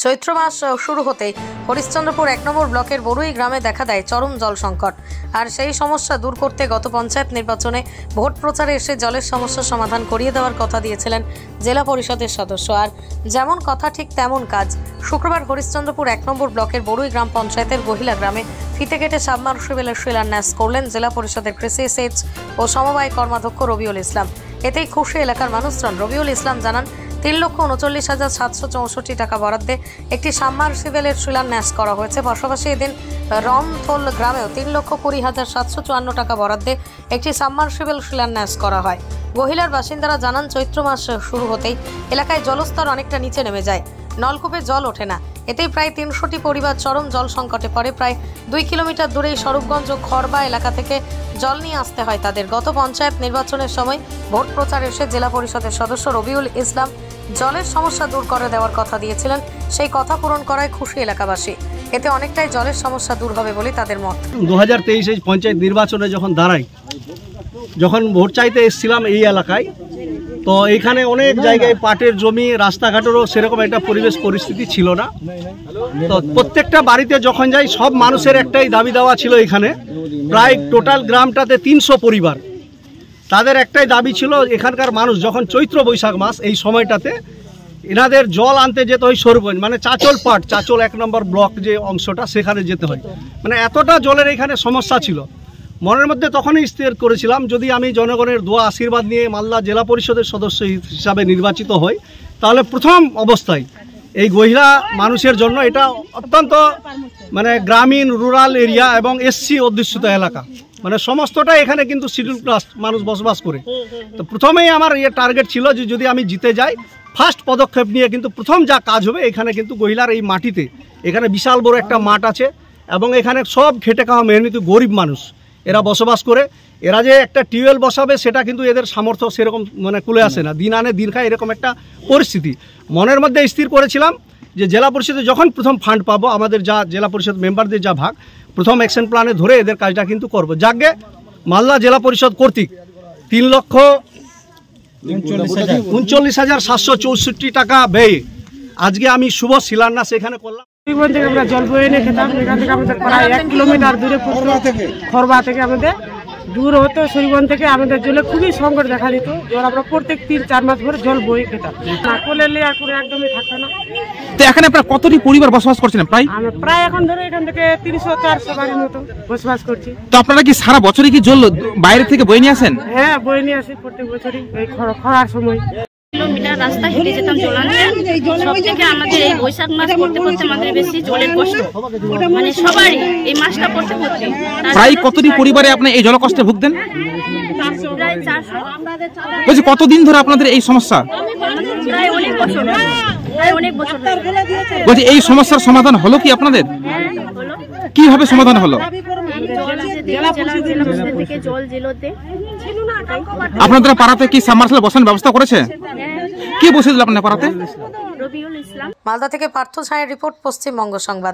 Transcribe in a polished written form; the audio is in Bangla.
চৈত্র মাস শুরু হতেই হরিশ্চন্দ্রপুর ১ নম্বর ব্লকের বড়ুই গ্রামে দেখা দেয় চরম জল সংকট। আর সেই সমস্যা দূর করতে গত পঞ্চায়েত নির্বাচনে ভোট প্রচারে এসে জলের সমস্যার সমাধান করিয়ে দেওয়ার কথা দিয়েছিলেন জেলা পরিষদের সদস্য। আর যেমন কথা ঠিক তেমন কাজ। শুক্রবার হরিশ্চন্দ্রপুর ১ নম্বর ব্লকের বড়ুই গ্রাম পঞ্চায়েতের গহিলা গ্রামে ফিতে কেটে সাবমার্সিবলের শিলান্যাস করলেন জেলা পরিষদের কৃষি সেচ ও সমবায় কর্মাধ্যক্ষ রবিউল ইসলাম। এতেই খুশি এলাকার মানুষজন। রবিউল ইসলাম জানান, ৩,৩৯,৭৬৪ টাকা বরাদ্দে একটি সাবমার্সিবলের শিলান্যাস করা হয়েছে। পাশাপাশি এদিন রমথল গ্রামেও ৩,২০,৭৫৪ টাকা বরাদ্দে একটি সাবমার্সিবল শিলান্যাস করা হয়। গহিলার বাসিন্দারা জানান, চৈত্র মাস শুরু হতেই এলাকায় জলস্তর অনেকটা নিচে নেমে যায়, নলকূপে জল ওঠে না। এতেই প্রায় ৩০০টি পরিবার চরম জল সংকটে পড়ে। প্রায় ২ কিলোমিটার দূরেই স্বরূপগঞ্জ ও খড়বা এলাকা থেকে জল নিয়ে আসতে হয় তাদের। গত পঞ্চায়েত নির্বাচনের সময় ভোট প্রচারে এসে জেলা পরিষদের সদস্য রবিউল ইসলাম জলের সমস্যা দূর করে দেওয়ার কথা দিয়েছিলেন। সেই কথা পূরণ করায় খুশি এলাকাবাসী। এতে অনেকটাই জলের সমস্যা দূর হবে বলে তাদের মত। 2023 পঞ্চায়েত নির্বাচনে যখন ভোট চাইতে এসেছিলাম এই এলাকায়, তো এইখানে অনেক জায়গায় পাটের জমি, রাস্তাঘাটেরও সেরকম একটা পরিস্থিতি ছিল না। তো প্রত্যেকটা বাড়িতে যখন যাই সব মানুষের একটাই দাবি দেওয়া ছিল। এখানে প্রায় টোটাল গ্রামটাতে 300 পরিবার, তাদের একটাই দাবি ছিল এখানকার মানুষ যখন চৈত্র বৈশাখ মাস এই সময়টাতে এনাদের জল আনতে যেতে হয় স্বরূপগঞ্জ, মানে চাচল 1 নম্বর ব্লক যে অংশটা সেখানে যেতে হয়। মানে এতটা জলের এখানে সমস্যা ছিল। মনের মধ্যে তখনই স্থির করেছিলাম, যদি আমি জনগণের দোয়া আশীর্বাদ নিয়ে মালদা জেলা পরিষদের সদস্য হিসাবে নির্বাচিত হই, তাহলে প্রথম অবস্থায় এই গহিলা মানুষের জন্য এটা অত্যন্ত মানে গ্রামীণ রুরাল এরিয়া এবং এসসি অধ্যুষিত এলাকা, মানে সমস্তটা এখানে কিন্তু শিডিউল ক্লাস মানুষ বসবাস করে। তো প্রথমেই আমার টার্গেট ছিল যে যদি আমি জিতে যাই, ফার্স্ট পদক্ষেপ নিয়ে কিন্তু প্রথম যা কাজ হবে এখানে কিন্তু গহিলার এই মাটিতে, এখানে বিশাল বড় একটা মাঠ আছে এবং এখানে সব খেটে খাওয়া মেহনতি গরিব মানুষ এরা বসবাস করে। এরা যে একটা টিউবওয়েল বসাবে সেটা কিন্তু এদের সামর্থ্য সেরকম মানে কুলে আসে না, দিন আনে দিন খায় এরকম একটা পরিস্থিতি। মনের মধ্যে স্থির করেছিলাম যে জেলা পরিষদে যখন প্রথম ফান্ড পাবো, আমাদের যা জেলা পরিষদ মেম্বারদের যা ভাগ, প্রথম অ্যাকশন প্ল্যানে ধরে এদের কাজটা কিন্তু করবো। যাকে মালদা জেলা পরিষদ কর্তৃক ৩,৩৯,৭৬৪ টাকা ব্যয়ে আজকে আমি শুভ শিলান্যাস এখানে করলাম। থেকে আমরা জল বয়ে এনে খেতাম। এখান থেকে আমাদের প্রায় 1 কিলোমিটার দূরে খড়বা থেকে আমাদের দূর হতো। শরীরগঞ্জ থেকে আমাদের জলে খুবই সংকট দেখা দিত। জল আমরা প্রত্যেক 3-4 মাস ধরে জল বয়ে খেতাম, না করলে লেয়ার করে একদমই থাকতো না। তো এখানে আপনারা কতটি পরিবার বসবাস করছেন? আমরা প্রায় এখন ধরে এখান থেকে 300-400 বাড়ির মতো বসবাস করছি। তো আপনারা কি সারা বছরই কি জল বাইরে থেকে বয়ে নিয়ে আসেন? হ্যাঁ, বয়ে নিয়ে আসি প্রত্যেক বছরই এই খরার সময়। কিলোমিটার রাস্তা হেঁটে যেতাম জল আনতে। সব থেকে আমাদের এই বৈশাখ মাস পড়তে আমাদের বেশি জলের কষ্ট, মানে সবারই এই মাসটা পড়তে প্রায় কতটি পরিবারে আপনি এই জল কষ্টে ভুগতেন? প্রায় 400। বলছি কতদিন ধরে আপনাদের এই সমস্যা? প্রায় অনেক বছর, বলছি এই সমস্যার সমাধান হলো কি আপনাদের? কিভাবে সমাধান হলো? আপনাদের পাড়াতে কি সাবমার্সিবল বসানোর ব্যবস্থা করেছে? কি বসেছিল আপনার পাড়াতে? মালদা থেকে পার্থ ছায়ের রিপোর্ট, পশ্চিমবঙ্গ সংবাদ।